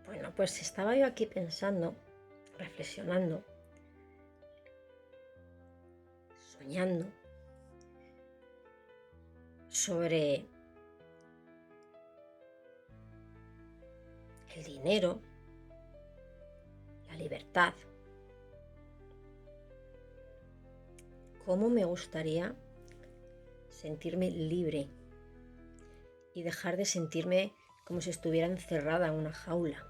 Bueno, pues estaba yo aquí pensando, reflexionando, soñando sobre el dinero, la libertad. Cómo me gustaría sentirme libre y dejar de sentirme como si estuviera encerrada en una jaula.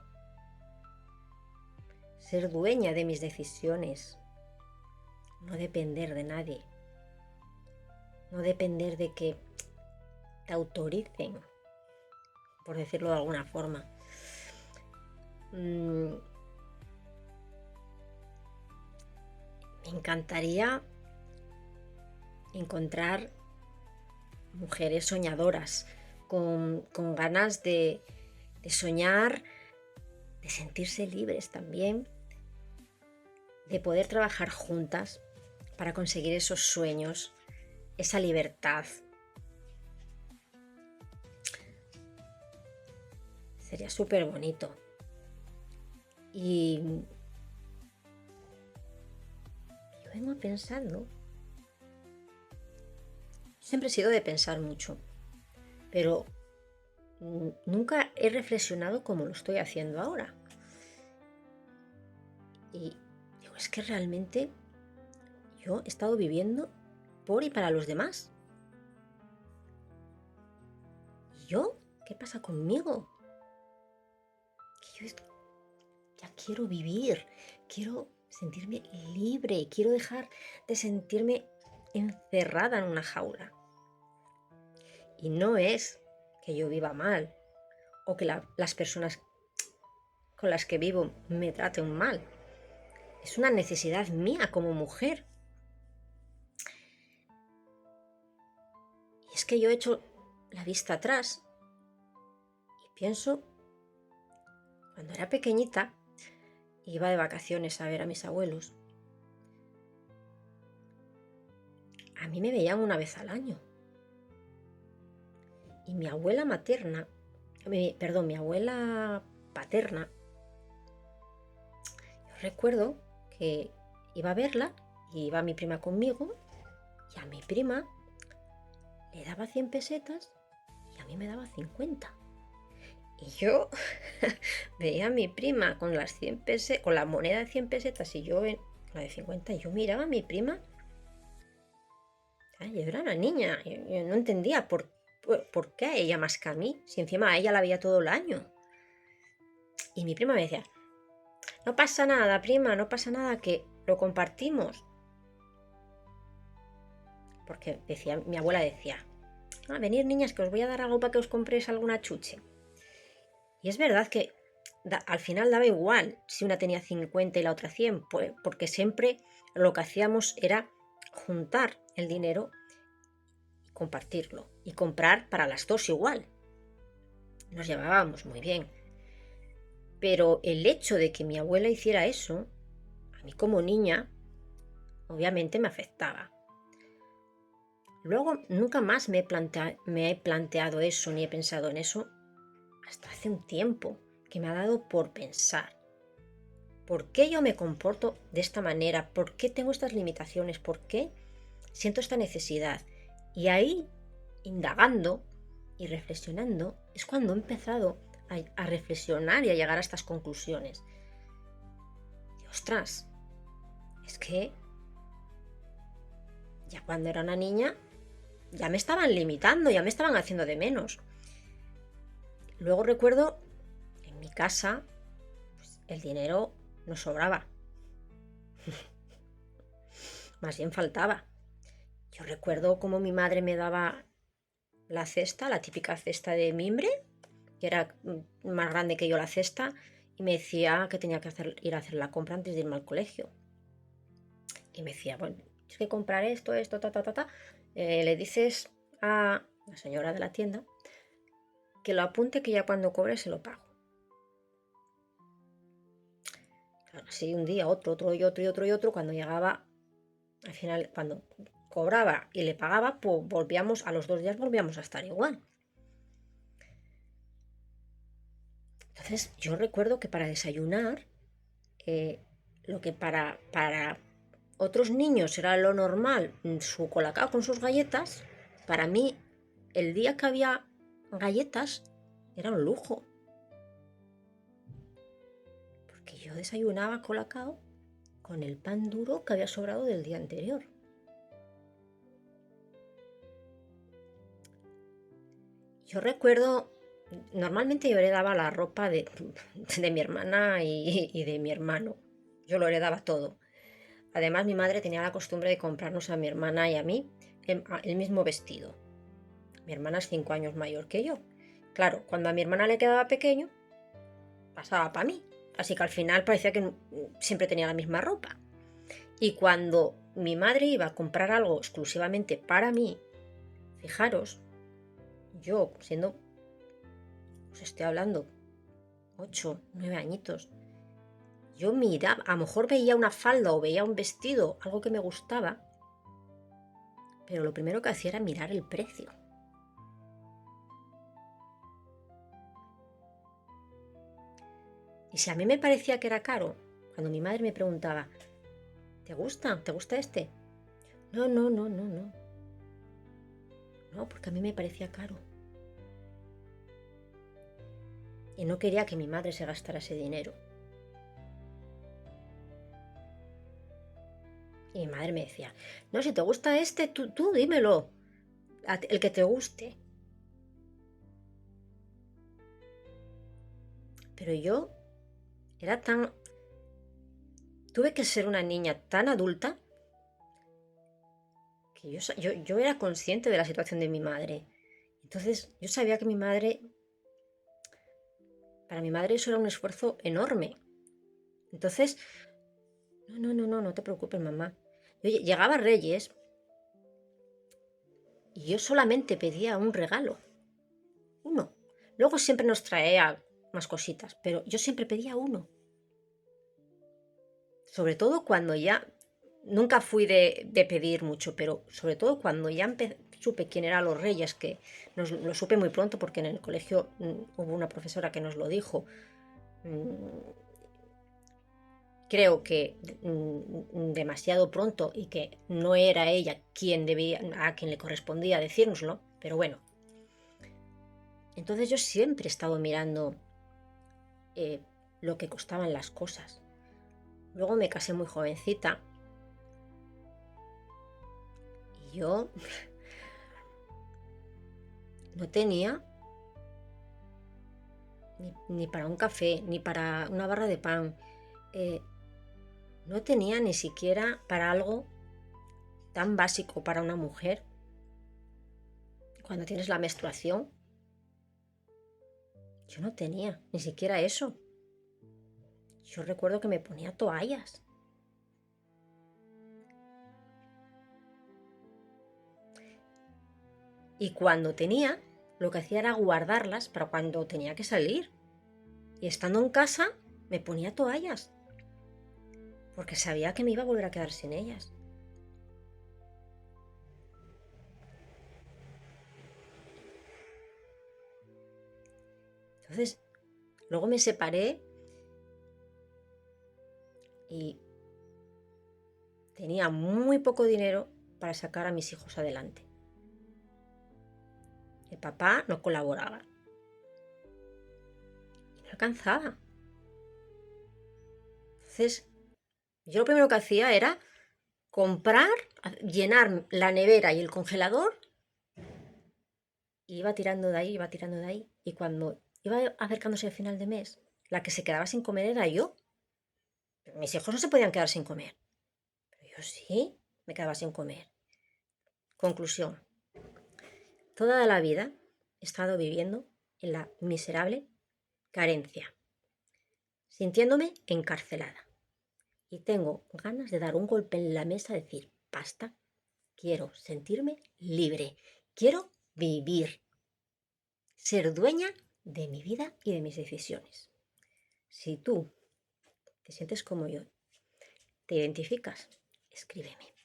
Ser dueña de mis decisiones, no depender de nadie, no depender de que te autoricen, por decirlo de alguna forma. Me encantaría encontrar mujeres soñadoras, con ganas de soñar, de sentirse libres también, de poder trabajar juntas para conseguir esos sueños, esa libertad. Sería súper bonito. Y yo vengo pensando, siempre he sido de pensar mucho, pero nunca he reflexionado como lo estoy haciendo ahora. Y digo, es que realmente yo he estado viviendo por y para los demás. ¿Y yo? ¿Qué pasa conmigo? Que yo ya quiero vivir, quiero sentirme libre, quiero dejar de sentirme encerrada en una jaula. Y no es que yo viva mal o que las personas con las que vivo me traten mal. Es una necesidad mía como mujer. Y es que yo he hecho la vista atrás y pienso, cuando era pequeñita, iba de vacaciones a ver a mis abuelos. A mí me veían una vez al año. Y mi abuela materna, mi abuela paterna, yo recuerdo que iba a verla y iba mi prima conmigo y a mi prima le daba 100 pesetas y a mí me daba 50. Y yo veía a mi prima con las 100 con la moneda de 100 pesetas y yo la de 50 y yo miraba a mi prima. Yo era una niña, yo no entendía por qué a ella más que a mí, si encima a ella la veía todo el año. Y mi prima me decía, no pasa nada, prima, no pasa nada, que lo compartimos. Porque mi abuela decía, venid niñas, que os voy a dar algo para que os compréis alguna chuche. Y es verdad que al final daba igual si una tenía 50 y la otra 100, pues, porque siempre lo que hacíamos era juntar el dinero y compartirlo y comprar para las dos igual. Nos llevábamos muy bien. Pero el hecho de que mi abuela hiciera eso, a mí como niña, obviamente me afectaba. Luego nunca más me he planteado eso ni he pensado en eso hasta hace un tiempo, que me ha dado por pensar. ¿Por qué yo me comporto de esta manera? ¿Por qué tengo estas limitaciones? ¿Por qué siento esta necesidad? Y ahí, indagando y reflexionando, es cuando he empezado a reflexionar y a llegar a estas conclusiones. Y ostras, es que ya cuando era una niña ya me estaban limitando, ya me estaban haciendo de menos. Luego recuerdo, en mi casa, pues, el dinero no sobraba. Más bien faltaba. Yo recuerdo cómo mi madre me daba la cesta, la típica cesta de mimbre, que era más grande que yo la cesta, y me decía que tenía que ir a hacer la compra antes de irme al colegio. Y me decía, bueno, tienes que comprar esto, ta. Le dices a la señora de la tienda que lo apunte, que ya cuando cobre se lo pago. Claro, así un día, otro y otro, cuando llegaba, al final, cuando cobraba y le pagaba, pues a los 2 días volvíamos a estar igual. Entonces yo recuerdo que para desayunar, lo que para otros niños era lo normal, su colacao con sus galletas, para mí el día que había galletas era un lujo, porque yo desayunaba colacao con el pan duro que había sobrado del día anterior. Yo recuerdo, normalmente yo heredaba la ropa de mi hermana y de mi hermano. Yo lo heredaba todo. Además, mi madre tenía la costumbre de comprarnos a mi hermana y a mí el mismo vestido. Mi hermana es 5 años mayor que yo. Claro, cuando a mi hermana le quedaba pequeño, pasaba para mí. Así que al final parecía que siempre tenía la misma ropa. Y cuando mi madre iba a comprar algo exclusivamente para mí, fijaros, yo siendo, os estoy hablando, 8, 9 añitos, yo miraba, a lo mejor veía una falda o veía un vestido, algo que me gustaba, pero lo primero que hacía era mirar el precio. Y si a mí me parecía que era caro, cuando mi madre me preguntaba, ¿te gusta? ¿Te gusta este? No, no, no, no, no. No, porque a mí me parecía caro. Y no quería que mi madre se gastara ese dinero. Y mi madre me decía, no, si te gusta este, tú dímelo, el que te guste. Pero yo era tan... Tuve que ser una niña tan adulta que yo era consciente de la situación de mi madre. Entonces yo sabía que para mi madre eso era un esfuerzo enorme. Entonces, no te preocupes, mamá. Llegaba Reyes y yo solamente pedía un regalo, uno. Luego siempre nos traía más cositas, pero yo siempre pedía uno. Sobre todo cuando ya, nunca fui de pedir mucho, pero sobre todo cuando ya supe quién eran los Reyes, que lo supe muy pronto porque en el colegio hubo una profesora que nos lo dijo. Creo que demasiado pronto y que no era ella a quien le correspondía decírnoslo, pero bueno. Entonces yo siempre he estado mirando lo que costaban las cosas. Luego me casé muy jovencita y yo no tenía ni para un café, ni para una barra de pan. No tenía ni siquiera para algo tan básico para una mujer. Cuando tienes la menstruación, yo no tenía ni siquiera eso. Yo recuerdo que me ponía toallas. Y cuando tenía, lo que hacía era guardarlas para cuando tenía que salir. Y estando en casa, me ponía toallas. Porque sabía que me iba a volver a quedar sin ellas. Entonces, luego me separé y tenía muy poco dinero para sacar a mis hijos adelante. El papá no colaboraba. Y no alcanzaba. Entonces, yo lo primero que hacía era comprar, llenar la nevera y el congelador, y iba tirando de ahí, iba tirando de ahí. Y cuando iba acercándose el final de mes, la que se quedaba sin comer era yo. Mis hijos no se podían quedar sin comer. Pero yo sí me quedaba sin comer. Conclusión. Toda la vida he estado viviendo en la miserable carencia, sintiéndome encarcelada. Y tengo ganas de dar un golpe en la mesa y decir, basta, quiero sentirme libre, quiero vivir, ser dueña de mi vida y de mis decisiones. Si tú te sientes como yo, te identificas, escríbeme.